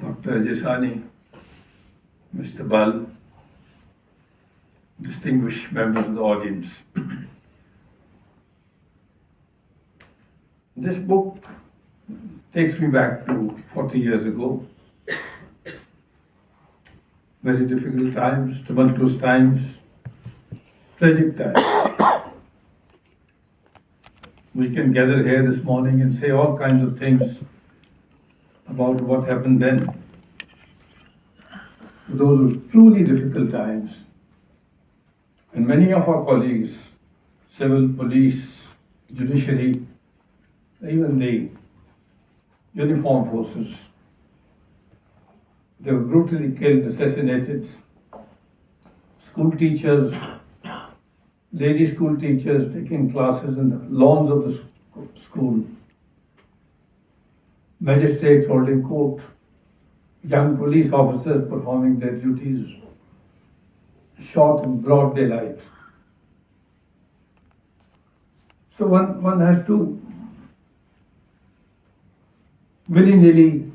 Dr. Jasani, Mr. Bal, distinguished members of the audience. This book takes me back to 40 years ago. Very difficult times, tumultuous times, tragic times. We can gather here this morning and say all kinds of things about what happened then. Those were truly difficult times. And many of our colleagues, civil, police, judiciary, even the uniformed forces, they were brutally killed, assassinated. School teachers, lady school teachers taking classes in the lawns of the school. Magistrates holding court. Young police officers performing their duties, shot in broad daylight. So one has to willy-nilly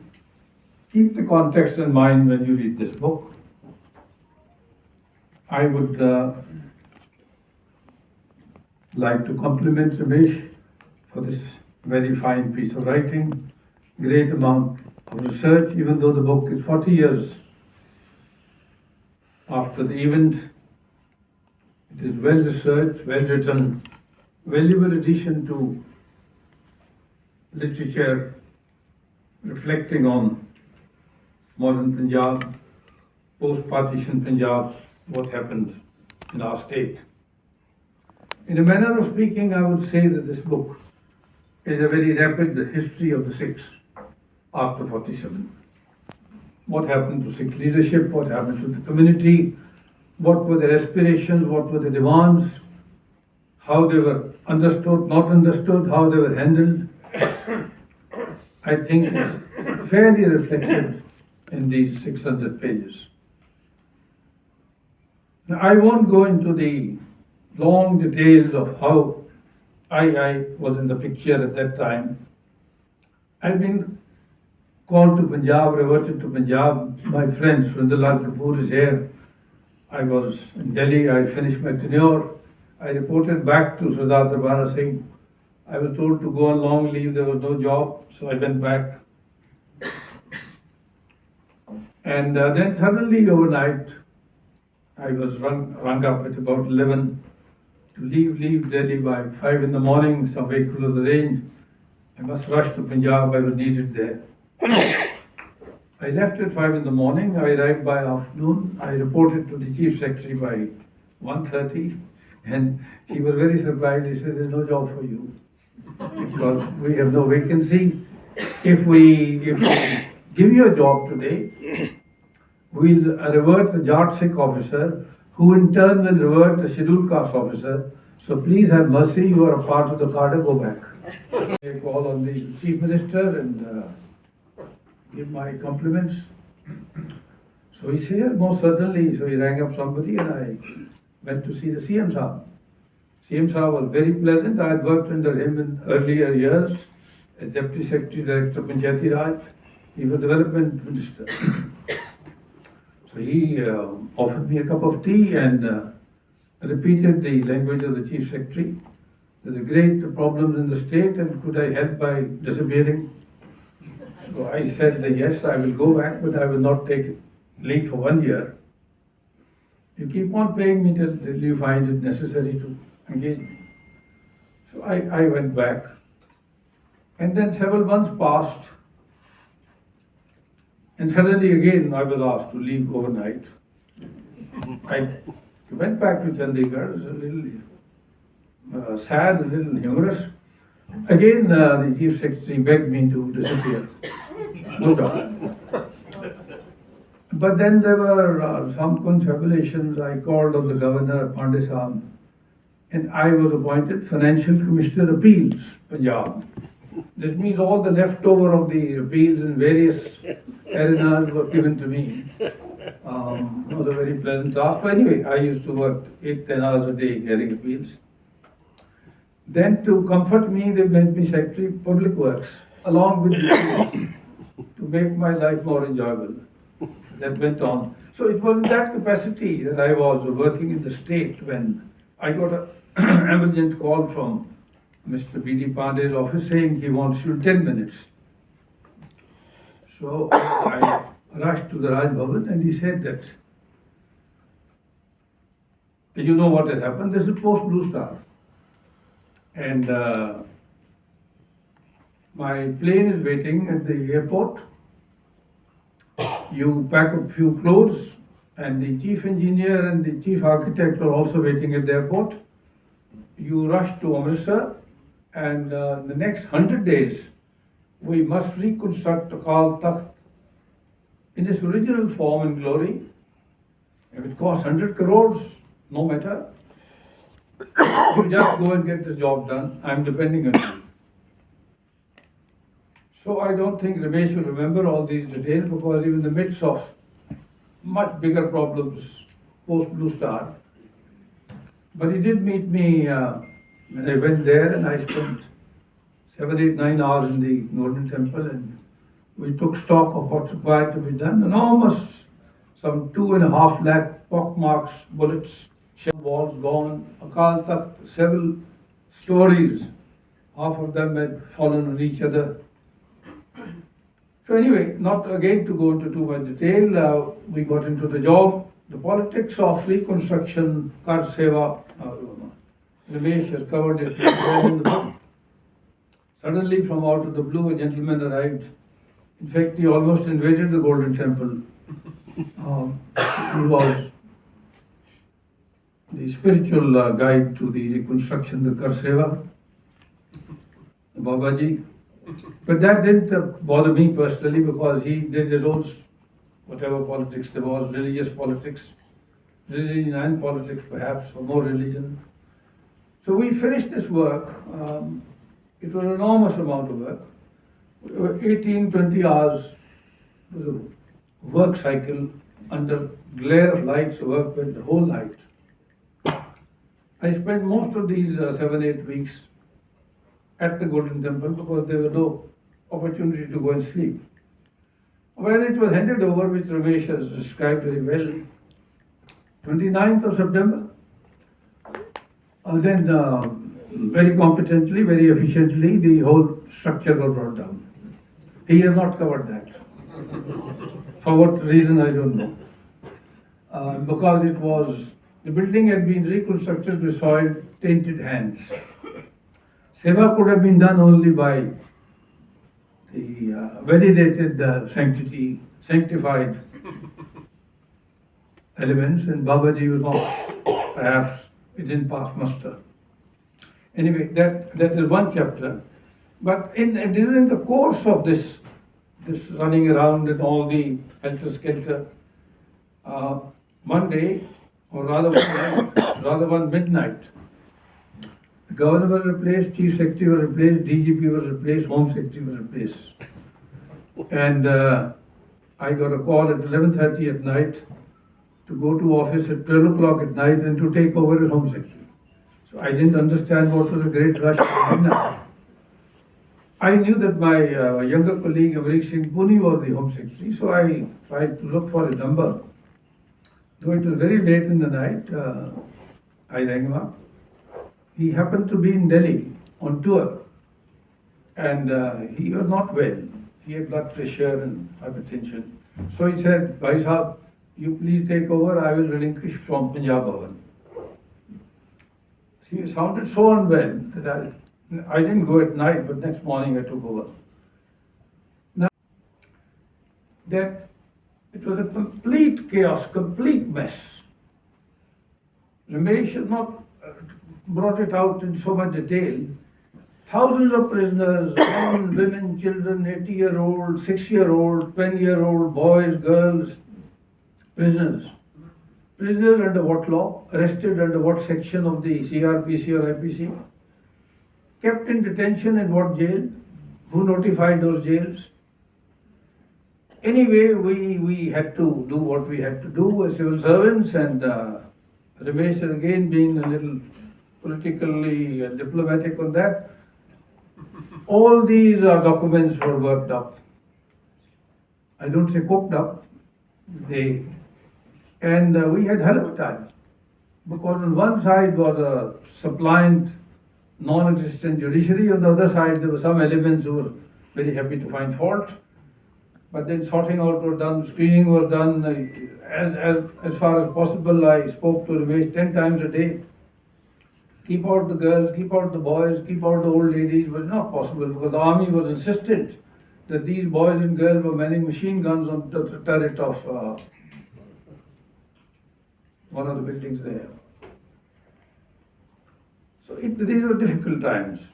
keep the context in mind when you read this book. I would like to compliment Ramesh for this very fine piece of writing, great amount of research, even though the book is 40 years after the event. It is well researched, well written, valuable addition to literature reflecting on modern Punjab, post-partition Punjab, what happened in our state. In a manner of speaking, I would say that this book is a very rapid history of the Sikhs after 47. What happened to Sikh leadership, what happened to the community, what were their aspirations, what were the demands, how they were understood, not understood, how they were handled. I think fairly reflected in these 600 pages. Now, I won't go into the long details of how I was in the picture at that time. I've been called to Punjab, reverted to Punjab. My friend Sundar Kapoor is here. I was in Delhi, I finished my tenure. I reported back to Sardar Dyal Singh. I was told to go on long leave, there was no job, so I went back. And then suddenly overnight, I was rung up at about 11 to leave Delhi by 5 in the morning. Some vehicle was arranged. I must rush to Punjab, I was needed there. I left at 5 in the morning, I arrived by afternoon. I reported to the Chief Secretary by 1:30, and he was very surprised. He said, "There's no job for you because we have no vacancy. If we give you a job today, we'll revert a Jat Sikh officer, who in turn will revert a scheduled caste officer. So please have mercy, you are a part of the cadre, go back." I call on the Chief Minister and give my compliments. So he said, "Most certainly." So he rang up somebody and I went to see the CM Saab. CM Saab was very pleasant. I had worked under him in earlier years as Deputy Secretary Director of Panchayati Raj. He was Development Minister. So he offered me a cup of tea and repeated the language of the Chief Secretary. There are great problems in the state and could I help by disappearing? So I said that yes, I will go back, but I will not take leave for 1 year. You keep on paying me till you find it necessary to engage me. So I went back. And then several months passed. And suddenly again I was asked to leave overnight. I went back to Chandigarh. It was a little sad, a little humorous. Again, the Chief Secretary begged me to disappear. No doubt. But then there were some confabulations. I called on the Governor, Pandey Sahab, and I was appointed Financial Commissioner Appeals, Punjab. This means all the leftover of the appeals in various arenas were given to me. Not a very pleasant task. But anyway, I used to work 8-10 hours a day hearing appeals. Then to comfort me, they made me Secretary Public Works, along with the appeals, to make my life more enjoyable. That went on. So it was in that capacity that I was working in the state when I got an emergent call from Mr. B.D. Pandey's office saying he wants you in 10 minutes. So I rushed to the Raj Bhavan and he said that, you know what has happened, this is post Blue Star. And my plane is waiting at the airport. You pack a few clothes, and the chief engineer and the chief architect are also waiting at the airport. You rush to Amritsar, and the next 100 days, we must reconstruct Akal Takht in its original form and glory. If it costs 100 crores, no matter. You just go and get this job done. I'm depending on you. So I don't think Ramesh will remember all these details because even in the midst of much bigger problems post Blue Star. But he did meet me when I went there, and I spent 7, 8, 9 hours in the Golden Temple, and we took stock of what's required to be done. Enormous, some 2.5 lakh pockmarks, bullets, shell walls gone, Akal Takht, several stories. Half of them had fallen on each other. So anyway, not again to go into too much detail, we got into the job. The politics of reconstruction, Kar Seva, Ramesh has covered it well in the book. Suddenly from out of the blue, a gentleman arrived. In fact, he almost invaded the Golden Temple. He was the spiritual guide to the reconstruction, the Kar Seva, the Babaji. But that didn't bother me personally because he did his own, whatever politics there was, religious politics, religion and politics perhaps, or more religion. So we finished this work. It was an enormous amount of work. 18, 20 hours was a work cycle under glare of lights, work went the whole night. I spent most of these 7, 8 weeks at the Golden Temple because there was no opportunity to go and sleep. When it was handed over, which Ramesh has described very well, 29th of September, then very competently, very efficiently, the whole structure was brought down. He has not covered that. For what reason, I don't know. Because it was, the building had been reconstructed with soiled, tainted hands. Seva could have been done only by the validated sanctified elements, and Babaji was not, perhaps, it didn't pass muster. Anyway, that is one chapter. But during the course of this running around and all the helter-skelter, one day, or rather one midnight, the governor was replaced, chief secretary was replaced, DGP was replaced, home secretary was replaced. And I got a call at 11:30 at night to go to office at 12 o'clock at night and to take over as home secretary. So I didn't understand what was the great rush at midnight. I knew that my younger colleague Amritsar was the home secretary, so I tried to look for his number. Though it was very late in the night, I rang him up. He happened to be in Delhi on tour, and he was not well. He had blood pressure and hypertension. So he said, Bhai Sahab, you please take over, I will relinquish from Punjab Bhavan. He sounded so unwell that I didn't go at night, but next morning I took over. Now, that it was a complete chaos, complete mess. Ramesh has not brought it out in so much detail. Thousands of prisoners, men, women, children, 80-year-old, 6-year-old, 10-year-old, boys, girls, prisoners. Prisoners under what law? Arrested under what section of the CRPC or IPC? Kept in detention in what jail? Who notified those jails? Anyway, we had to do what we had to do as civil servants, and Ramesh, again being a little politically diplomatic on that, all these documents were worked up. I don't say cooked up, and we had hell of a time. Because on one side was a suppliant, non-existent judiciary, on the other side there were some elements who were very happy to find fault. But then sorting out was done, screening was done. As far as possible, I spoke to Ramesh 10 times a day. Keep out the girls, keep out the boys, keep out the old ladies. It was not possible because the army was insistent that these boys and girls were manning machine guns on the turret of one of the buildings there. So these were difficult times.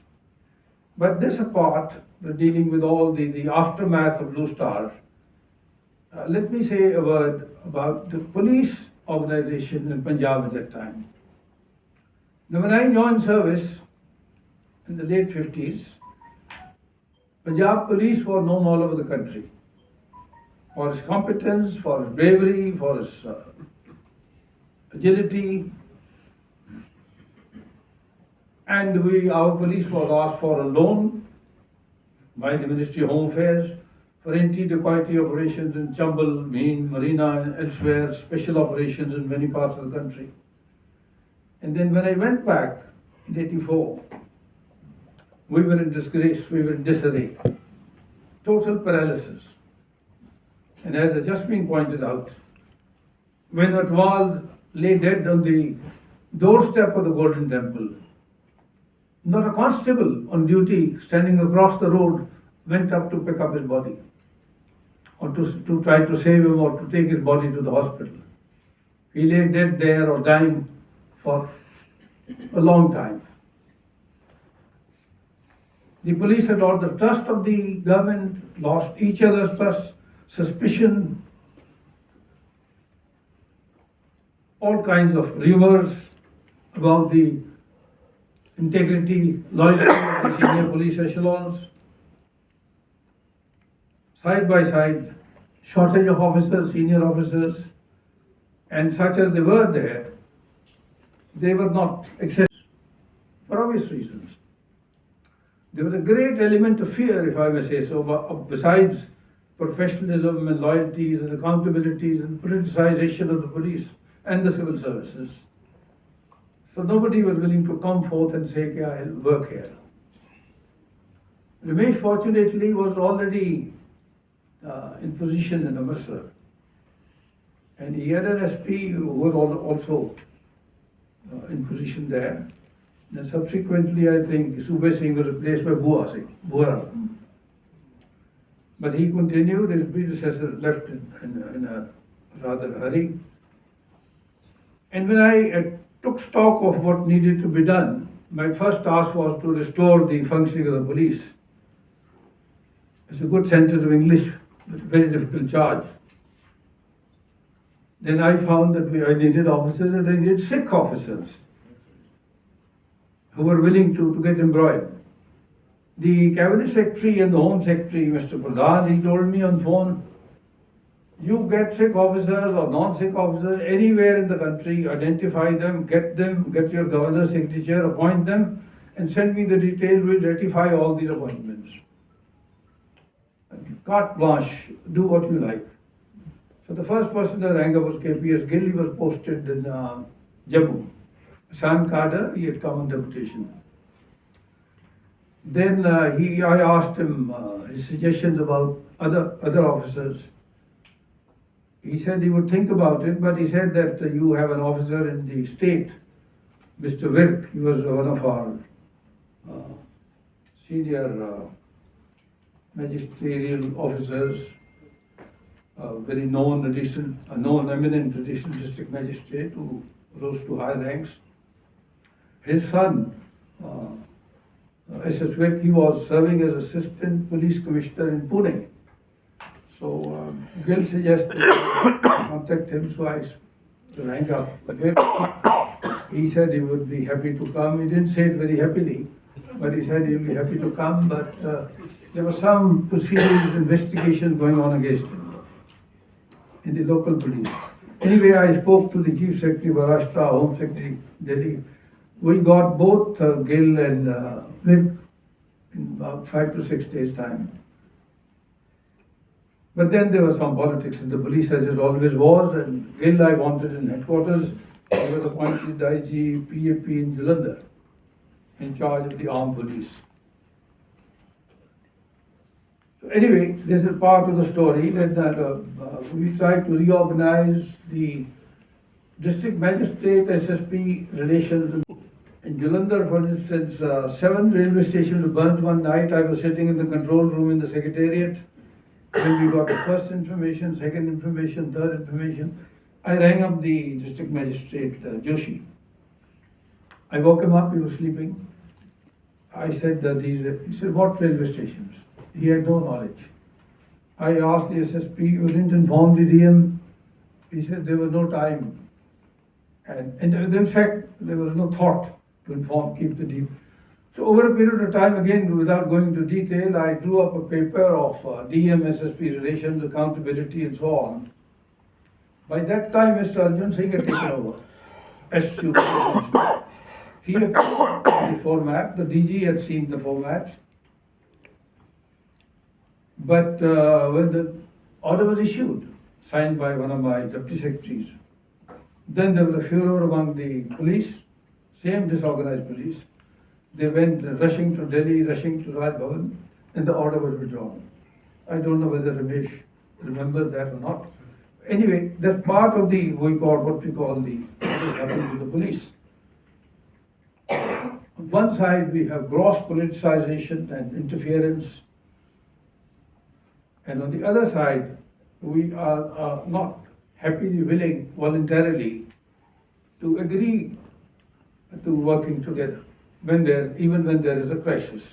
But this apart, dealing with all the aftermath of Blue Star, let me say a word about the police organization in Punjab at that time. Now, when I joined service in the late 50s, Punjab police were known all over the country for its competence, for its bravery, for its agility. And our police was asked for a loan by the Ministry of Home Affairs for anti-dacoity operations in Chambal, Meen, Marina, and elsewhere, special operations in many parts of the country. And then when I went back in '84, we were in disgrace, we were in disarray, total paralysis. And as has just been pointed out, when Atwal lay dead on the doorstep of the Golden Temple, not a constable on duty standing across the road went up to pick up his body or to try to save him or to take his body to the hospital. He lay dead there or dying for a long time. The police had lost the trust of the government, lost each other's trust, suspicion, all kinds of rumors about the integrity, loyalty of the senior police echelons. Side by side, shortage of officers, senior officers, and such as they were there, they were not accessible for obvious reasons. There was a great element of fear, if I may say so, besides professionalism and loyalties and accountabilities and politicization of the police and the civil services. So nobody was willing to come forth and say, "Yeah, I'll work here." Ramesh, fortunately, was already in position in Amritsar. And he had an SP who was also in position there. And subsequently, I think Sube Singh was replaced by Vohra. But he continued, his predecessor left in a rather hurry. And when I took stock of what needed to be done, my first task was to restore the functioning of the police. It's a good sentence of English, but a very difficult charge. Then I found that I needed officers, and I needed sick officers who were willing to get embroiled. The Cabinet Secretary and the Home Secretary, Mr. Pradhan, he told me on phone, "You get sick officers or non-sick officers anywhere in the country, identify them, get your governor's signature, appoint them, and send me the details, we'll ratify all these appointments. Carte blanche, do what you like." So the first person I rang up was KPS Gill. He was posted in Jammu. Sam Kader, he had come on deputation. Then I asked him his suggestions about other officers. He said he would think about it, but he said that you have an officer in the state, Mr. Virk. He was one of our senior magisterial officers, very known eminent additional district magistrate who rose to high ranks. His son, SS Virk, he was serving as assistant police commissioner in Pune. So Gill suggested contact him, so I rang up Virk. He said he would be happy to come. He didn't say it very happily, but he said he'll be happy to come, but there was some proceedings, investigation going on against him. in the local police. Anyway, I spoke to the Chief Secretary Maharashtra, Home Secretary Delhi. We got both Gill and Vic in about 5 to 6 days' time. But then there was some politics in the police, as it always was, and Gill I wanted in headquarters. He was appointed IG PAP in Jalandhar, in charge of the armed police. So anyway, this is part of the story that we tried to reorganize the district magistrate SSP relations. In Jalandhar, for instance, 7 railway stations were burnt one night. I was sitting in the control room in the secretariat. When we got the first information, second information, third information, I rang up the district magistrate, Joshi. I woke him up, he was sleeping. I said, he said, what railway stations? He had no knowledge. I asked the SSP, you didn't inform the DM. He said there was no time. And in fact, there was no thought to inform, keep the deep. So over a period of time, again, without going into detail, I drew up a paper of DM, SSP relations, accountability, and so on. By that time, Mr. Arjun Singh had taken over. SQ. He had the format, the DG had seen the format. But when the order was issued, signed by one of my deputy secretaries, then there was a furor among the police, same disorganized police. They went rushing to Delhi, rushing to Raj Bhavan, and the order was withdrawn. I don't know whether Ramesh remembers that or not. Anyway, that's part of the, what we call the, what happened to the police. On one side, we have gross politicization and interference. And on the other side, we are not happily willing voluntarily to agree to working together even when there is a crisis.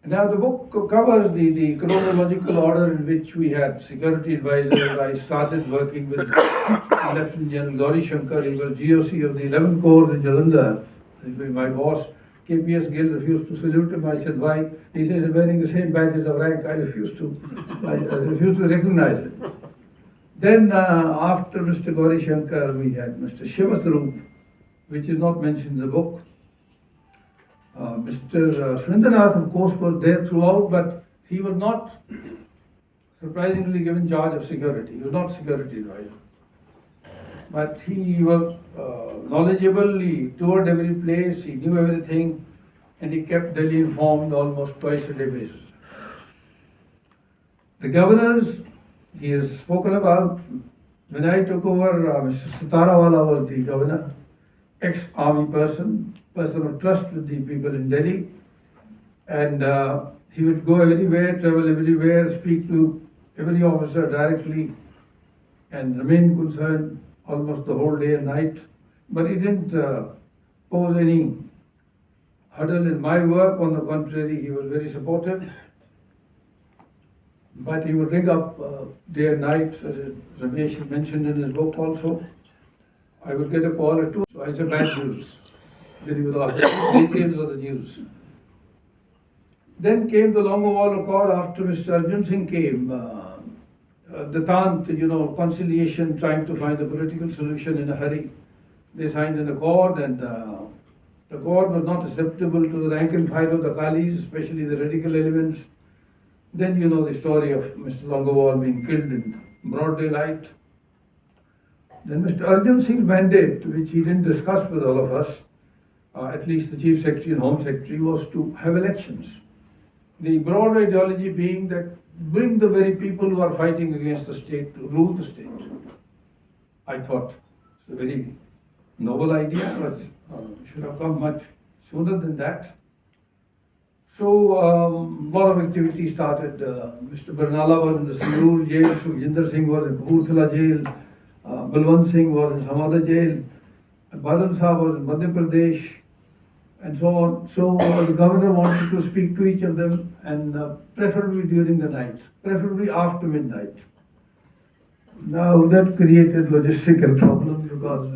Now the book covers the chronological order in which we had security advisors. I started working with Lieutenant General Gauri Shankar. He was GOC of the 11 Corps in Jalandhar. My boss, KPS Gill, refused to salute him. I said, why? He says, wearing the same badges of rank. I refused to recognize it. Then after Mr. Gauri Shankar, we had Mr. Shivaswarup, which is not mentioned in the book. Mr. Surendranath, of course, was there throughout, but he was not surprisingly given charge of security. He was not security advisor. But he was knowledgeable, he toured every place, he knew everything, and he kept Delhi informed almost twice a day basis. The governors, he has spoken about. When I took over, Mr. Sitarawala was the governor, ex-army person of trust with the people in Delhi. And he would go everywhere, travel everywhere, speak to every officer directly, and remain concerned almost the whole day and night. But he didn't pose any hurdle in my work. On the contrary, he was very supportive. But he would ring up day and night, as Ramesh mentioned in his book also. I would get a call at 2, so I said bad news. Then he would ask details of the news. Then came the Longowal Accord after Mr. Arjun Singh came. The Tant, conciliation, trying to find a political solution in a hurry. They signed an accord, and the accord was not acceptable to the rank and file of the Kalis, especially the radical elements. Then the story of Mr. Longowal being killed in broad daylight. Then Mr. Arjun Singh's mandate, which he didn't discuss with all of us, at least the Chief Secretary and Home Secretary, was to have elections. The broad ideology being that bring the very people who are fighting against the state to rule the state. I thought it's a very noble idea, but should have come much sooner than that. So a lot of activity started. Mr. Barnala was in the Sangrur jail, Sukhjinder Singh was in Kapurthala jail, Balwant Singh was in some other jail, Badal Sahab was in Madhya Pradesh, and so on. So the governor wanted to speak to each of them, and preferably during the night, preferably after midnight. Now that created logistical problems because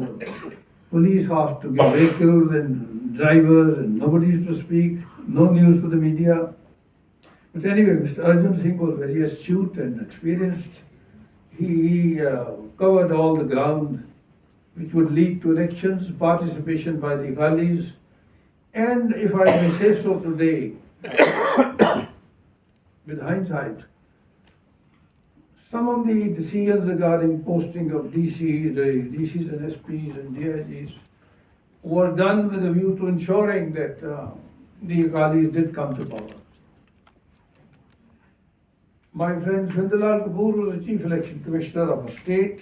police asked to give vehicles and drivers, and nobody used to speak, no news to the media. But anyway, Mr. Arjun Singh was very astute and experienced. He covered all the ground which would lead to elections, participation by the Akalis, and if I may say so today, with hindsight, some of the decisions regarding posting of DCs and SPs and DIGs were done with a view to ensuring that the Akalis did come to power. My friend Sardar Kapoor was the Chief Election Commissioner of a state.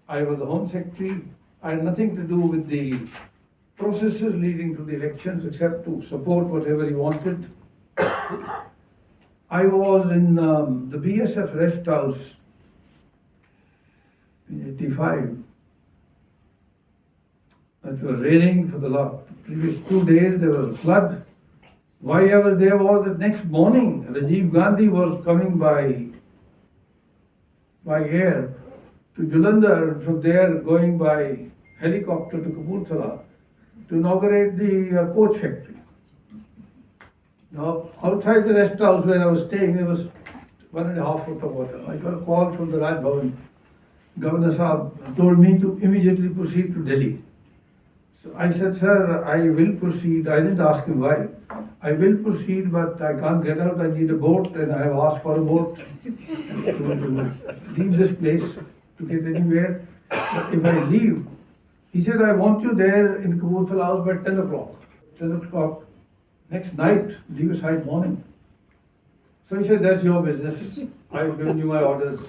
I was the Home Secretary. I had nothing to do with the processes leading to the elections except to support whatever he wanted. I was in the BSF rest house in 85. It was raining for the previous 2 days. There was a flood. Why I was there was that next morning Rajiv Gandhi was coming by air to Jalandhar, and from there going by helicopter to Kapurthala to inaugurate the coach factory. Now, outside the rest house where I was staying, there was 1.5 foot of water. I got a call from the Raj Bhavan. Governor Saab told me to immediately proceed to Delhi. So I said, sir, I will proceed. I didn't ask him why. I will proceed, but I can't get out. I need a boat, and I have asked for a boat to leave this place to get anywhere. But if I leave, he said, I want you there in Kapurthala house by 10 o'clock. 10 o'clock next night, leave aside morning. So he said, that's your business. I've given you my orders.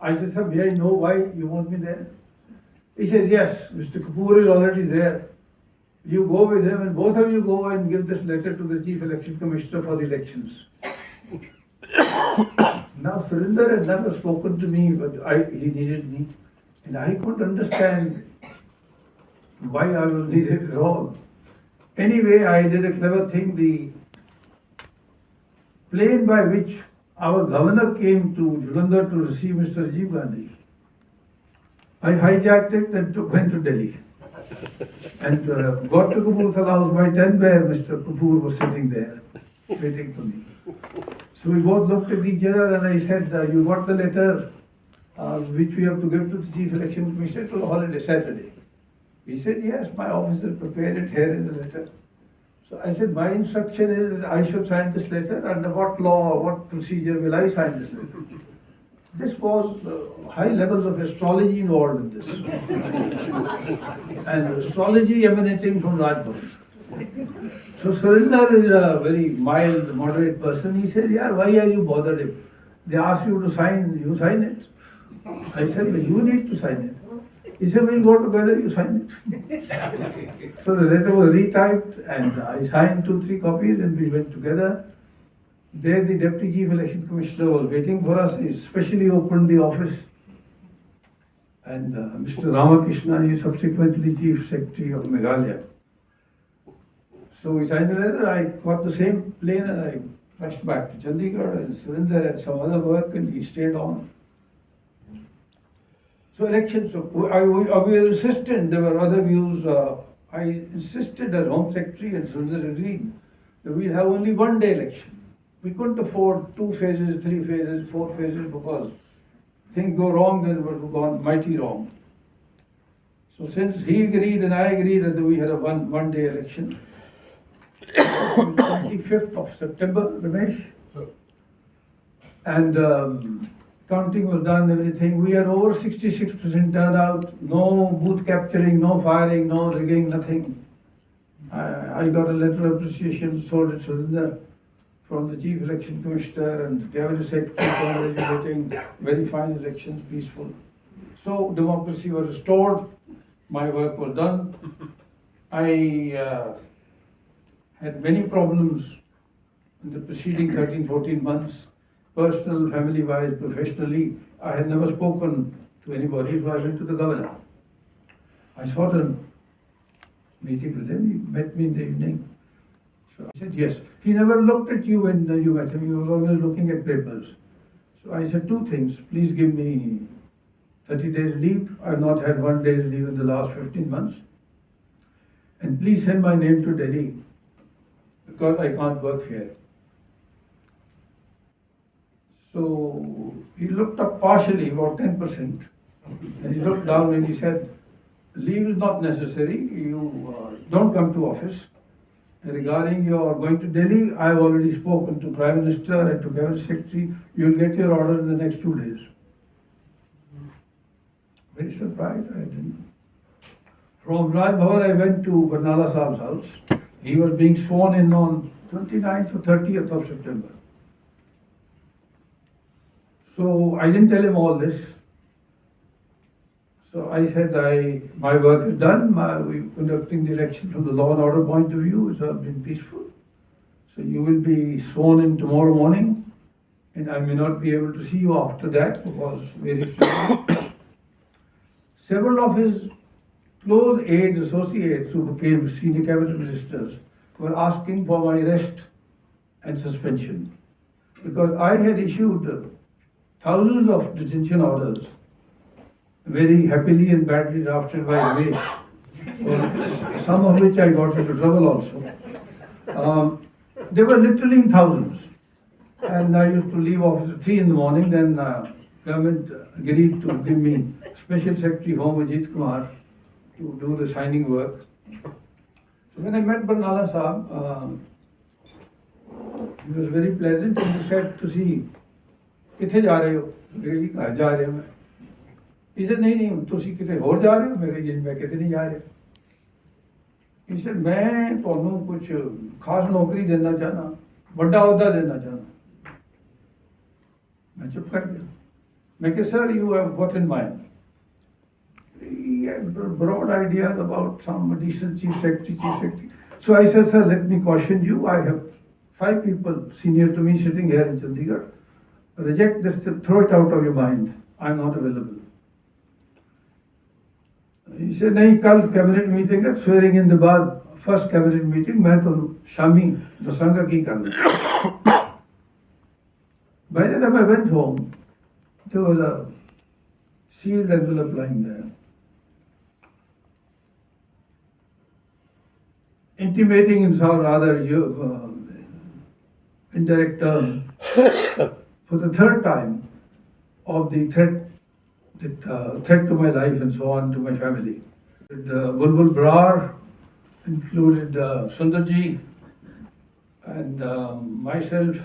I said, sir, may I know why you want me there? He said, yes, Mr. Kapoor is already there. You go with him and both of you go and give this letter to the Chief Election Commissioner for the elections. Now, Surinder had never spoken to me, but he needed me. And I couldn't understand why I was needed at all. Anyway, I did a clever thing. The plane by which our governor came to Jalandhar to receive Mr. Rajiv Gandhi, I hijacked it and went to Delhi. And got to Kapurthala house by 10 where Mr. Kapoor was sitting there, waiting for me. So we both looked at each other and I said, you got the letter which we have to give to the Chief Election Commissioner to the holiday Saturday. He said, yes, my officer prepared it, here is the letter. So I said, my instruction is that I should sign this letter. Under what law or what procedure will I sign this letter? This was high levels of astrology involved in this. And astrology emanating from Raj Bhavan. So Surinder is a very mild, moderate person. He said, yeah, why are you bothered if they ask you to sign, you sign it? I said, well, you need to sign it. He said, we'll go together, you sign it. So the letter was retyped and I signed 2-3 copies and we went together. There the Deputy Chief Election Commissioner was waiting for us. He specially opened the office. And Mr. Ramakrishna is subsequently Chief Secretary of Meghalaya. So we signed the letter. I got the same plane and I rushed back to Chandigarh, and Surinder had some other work and he stayed on. So elections, we were insistent, there were other views. I insisted as Home Secretary and Surinder agreed that we'll have only 1 day election. We couldn't afford 2 phases, 3 phases, 4 phases because things go wrong, then it would have gone mighty wrong. So since he agreed and I agreed that we had a one day election, 25th of September, Ramesh, and counting was done, everything. We had over 66% turnout, no booth capturing, no firing, no rigging, nothing. I got a letter of appreciation, so did Surinder, from the Chief Election Commissioner and Cabinet Secretary, congratulating very fine elections, peaceful. So democracy was restored, my work was done. I had many problems in the preceding 13-14 months, personal, family-wise, professionally. I had never spoken to anybody, so I went to the governor. I sought a meeting with him, he met me in the evening. So I said, yes. He never looked at you when you met him, he was always looking at papers. So I said 2 things, please give me 30 days leave. I have not had 1 day's leave in the last 15 months. And please send my name to Delhi, because I can't work here. So he looked up partially, about 10%, and he looked down and he said, leave is not necessary, you don't come to office. Regarding your going to Delhi, I have already spoken to Prime Minister and to Cabinet Secretary, you will get your order in the next 2 days. Very surprised, I didn't. From Raj Bhavan, I went to Barnala Saab's house. He was being sworn in on 29th or 30th of September. So I didn't tell him all this. So I said, my work is done. We're conducting the election from the law and order point of view. It's been peaceful. So you will be sworn in tomorrow morning, and I may not be able to see you after that because various reasons. Several of his close aides, associates who became senior cabinet ministers were asking for my arrest and suspension because I had issued thousands of detention orders, very happily and badly drafted by Ramesh, some of which I got into trouble also. They were literally in thousands. And I used to leave office at 3 in the morning, then government agreed to give me Special Secretary Home Ajit Kumar to do the signing work. So when I met Barnala Saab, he was very pleasant and he said to see, किथे जा रहे हो? मैं घर जा रहे हो. He said, नहीं तुसी किथे होर जा रहे हो? मैं किथे नहीं जा रहे. He said, मैं तुहानू कुछ खास नौकरी देना चाहना, बड़ा ओहदा देना चाहना. मैं चुप कर गया. मैं कहा, sir, you have what in mind? He had broad ideas about some additional chief secretary. So I said, sir, let me caution you. I have 5 people senior to me sitting here in Chandigarh. Reject this, throw it out of your mind. I'm not available. He said, नहीं कल cabinet meeting है, swearing in the बाद first cabinet meeting मैं तो शामी दसांगा की करना. By the time I went home, there was a sealed envelope lying there, intimating in some rather indirect term for the 3rd time of the threat to my life and so on, to my family. Bulbul Brar included Sundarji and myself,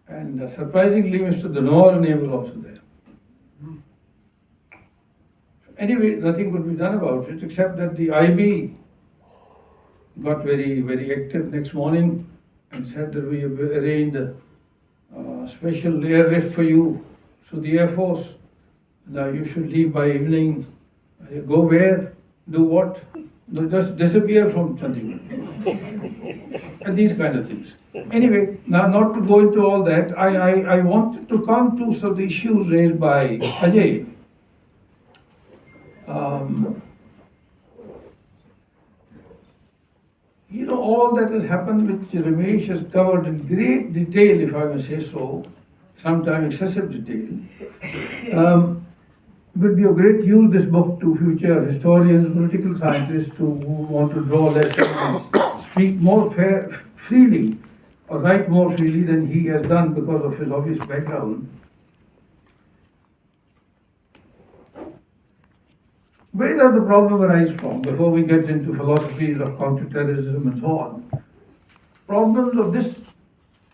and surprisingly Mr. Danore's name was also there. Anyway, nothing could be done about it except that the IB got very, very active next morning and said that we have arranged a special airlift for you. So the Air Force, now you should leave by evening. Go where? Do what? No, just disappear from Chandigarh. And these kind of things. Anyway, now not to go into all that, I wanted to come to some of the issues raised by Ajay. All that has happened, which Ramesh has covered in great detail, if I may say so, sometimes excessive detail, would be of great use, this book, to future historians, political scientists who want to draw lessons, speak more freely, or write more freely than he has done because of his obvious background. Where does the problem arise from, before we get into philosophies of counterterrorism and so on? Problems of this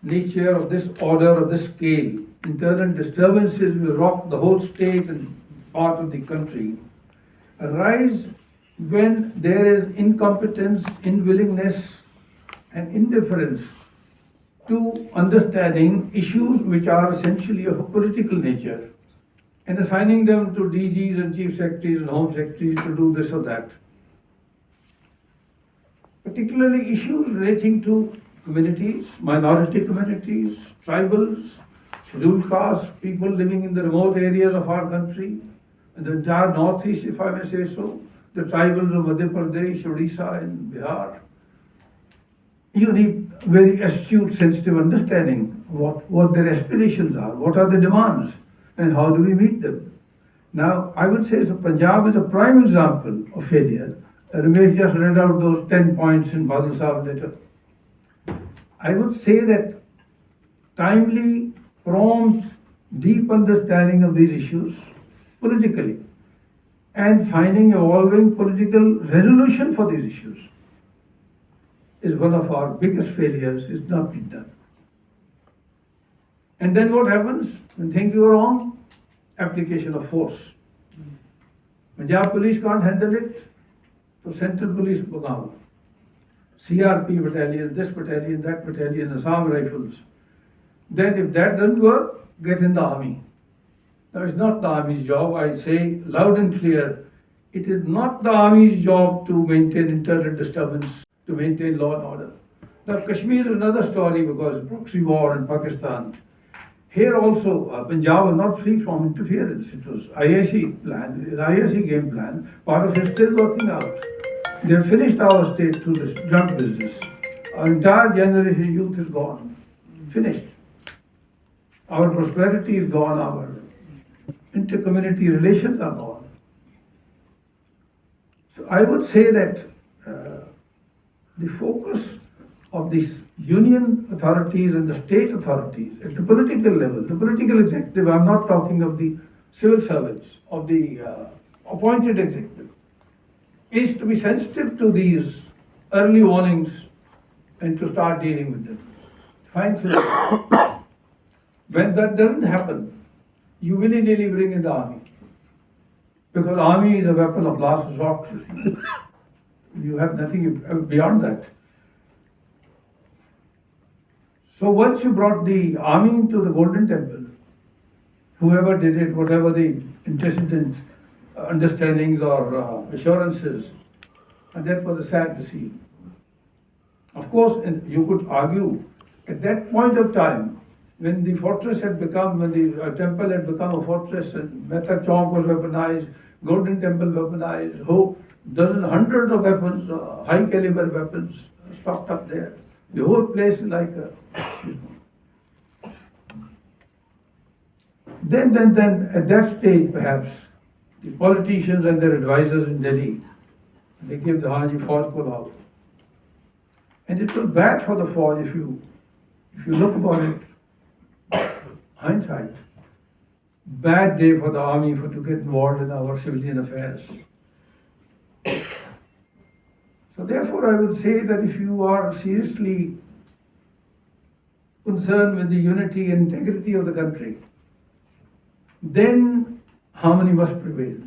nature, of this order, of this scale, internal disturbances will rock the whole state and part of the country, arise when there is incompetence, unwillingness, and indifference to understanding issues which are essentially of a political nature, and assigning them to DGs and chief secretaries and home secretaries to do this or that. Particularly issues relating to communities, minority communities, tribals, scheduled castes, people living in the remote areas of our country, and the entire northeast, if I may say so, the tribals of Madhya Pradesh, Odisha and Bihar. You need very astute, sensitive understanding what their aspirations are, what are the demands, and how do we meet them. Now, I would say Punjab is a prime example of failure. Ramesh just read out those 10 points in Badal Saab letter. I would say that timely, prompt, deep understanding of these issues politically and finding evolving political resolution for these issues is one of our biggest failures. It's not been done. And then what happens when things go wrong? Application of force. Punjab police can't handle it, so central police bangao. CRP battalion, this battalion, that battalion, Assam Rifles. Then if that doesn't work, get in the army. Now it's not the army's job, I say loud and clear, it is not the army's job to maintain internal disturbance, to maintain law and order. Now Kashmir is another story because proxy war in Pakistan. Here also, Punjab was not free from interference. It was IIC plan, IIC game plan, part of it still working out. They have finished our state through this drug business. Our entire generation of youth is gone, finished. Our prosperity is gone, our inter-community relations are gone. So I would say that the focus of these union authorities and the state authorities at the political level, the political executive, I'm not talking of the civil servants, of the appointed executive, is to be sensitive to these early warnings and to start dealing with them. Find solutions. When that doesn't happen, you willy-nilly bring in the army. Because army is a weapon of last resort. You have nothing beyond that. So once you brought the army into the Golden Temple, whoever did it, whatever the antecedent understandings or assurances, and that was a sad to see. Of course, and you could argue at that point of time, when the fortress had become, when the temple had become a fortress and Mehta Chowk was weaponized, Golden Temple weaponized, hundreds of weapons, high caliber weapons stocked up there. The whole place is like a, Then at that stage perhaps, the politicians and their advisors in Delhi, they gave the Haji Fauj pull out. And it was bad for the Fauj if you look upon it, hindsight. Bad day for the army to get involved in our civilian affairs. So therefore I would say that if you are seriously concerned with the unity and integrity of the country, then harmony must prevail.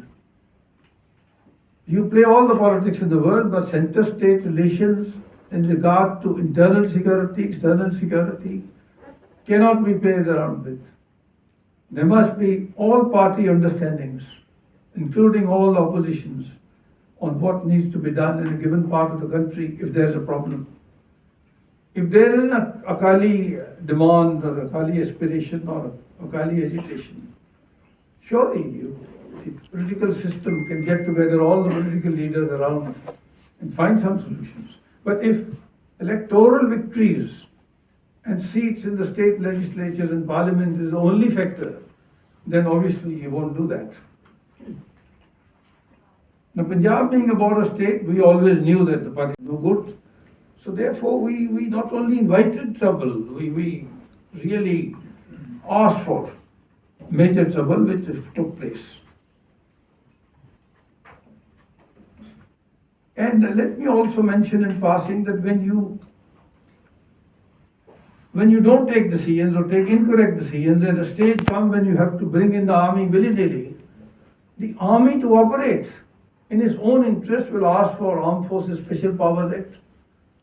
You play all the politics in the world, but center-state relations in regard to internal security, external security, cannot be played around with. There must be all-party understandings, including all the oppositions, on what needs to be done in a given part of the country if there is a problem. If there is an Akali demand or Akali aspiration or Akali agitation, surely the political system can get together all the political leaders around and find some solutions. But if electoral victories and seats in the state legislatures and parliament is the only factor, then obviously you won't do that. Now, Punjab being a border state, we always knew that the party was no good. So therefore, we not only invited trouble, we really asked for major trouble which took place. And let me also mention in passing that when you don't take decisions or take incorrect decisions, at a stage comes when you have to bring in the army willy-nilly, the army to operate in its own interest will ask for Armed Forces Special Powers Act.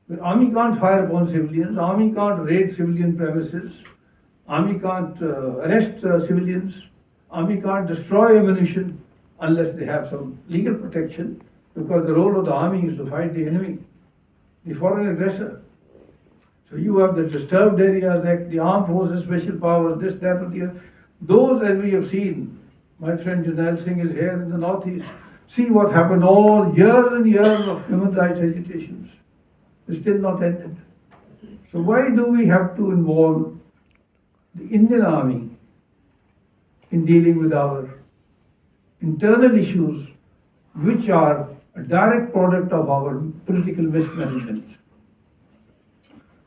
The army can't fire upon civilians, army can't raid civilian premises, army can't arrest civilians, army can't destroy ammunition unless they have some legal protection, because the role of the army is to fight the enemy, the foreign aggressor. So you have the Disturbed Areas Act, the Armed Forces Special Powers, this, that, or the other. Those, as we have seen, my friend Dyal Singh is here in the northeast. See what happened, all years and years of human rights agitations. It's still not ended. So why do we have to involve the Indian Army in dealing with our internal issues, which are a direct product of our political mismanagement?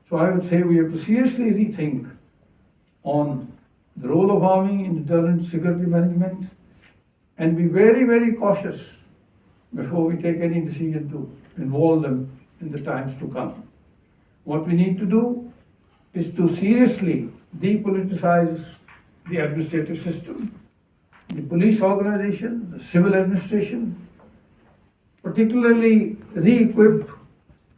So I would say we have to seriously rethink on the role of army in deterrent security management, and be very, very cautious before we take any decision to involve them in the times to come. What we need to do is to seriously depoliticize the administrative system, the police organization, the civil administration, particularly re-equip,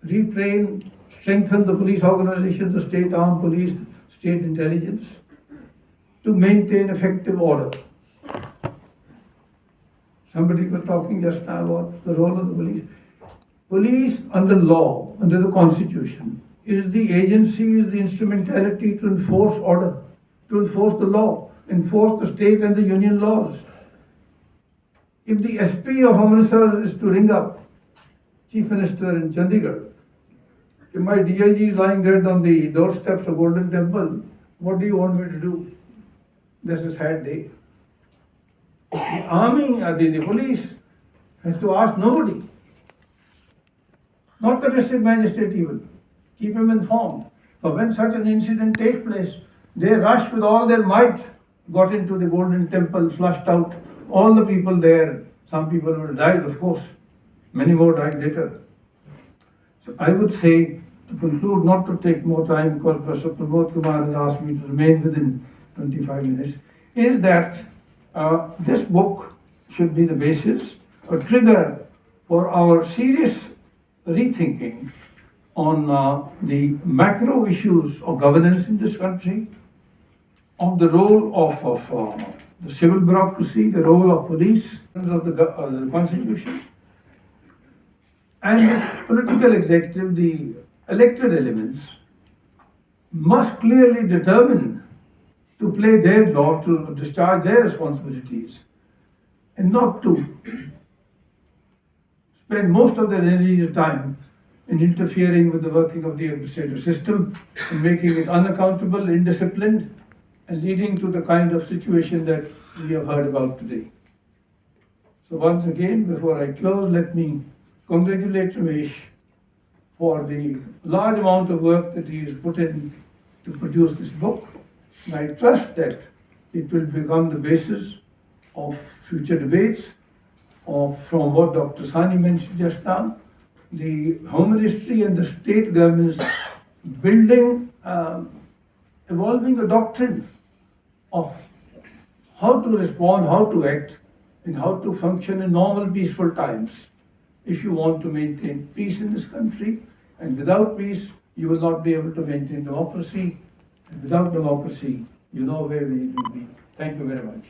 retrain, strengthen the police organizations, the state armed police, state intelligence, to maintain effective order. Somebody was talking just now about the role of the police. Police under law, under the constitution, is the agency, is the instrumentality to enforce order, to enforce the law, enforce the state and the union laws. If the SP of Amritsar is to ring up Chief Minister in Chandigarh, if my DIG is lying dead on the doorsteps of Golden Temple, what do you want me to do? That's a sad day. The army, the police, has to ask nobody. Not the district magistrate even. Keep him informed. But when such an incident takes place, they rush with all their might, got into the Golden Temple, flushed out all the people there. Some people would have died, of course. Many more died later. So I would say, to conclude, not to take more time, because Professor Pramod Kumar has asked me to remain within 25 minutes, is that this book should be the basis, a trigger for our serious rethinking on the macro issues of governance in this country, of the role of the civil bureaucracy, the role of police, of the constitution, and the political executive, the elected elements, must clearly determine to play their job, to discharge their responsibilities, and not to spend most of their energy and time in interfering with the working of the administrative system and making it unaccountable, indisciplined, and leading to the kind of situation that we have heard about today. So once again, before I close, let me congratulate Ramesh for the large amount of work that he has put in to produce this book. And I trust that it will become the basis of future debates, from what Dr. Sani mentioned just now, the Home Ministry and the state governments building, evolving a doctrine of how to respond, how to act, and how to function in normal peaceful times if you want to maintain peace in this country. And without peace, you will not be able to maintain democracy. And without democracy, you know where we will be. Thank you very much.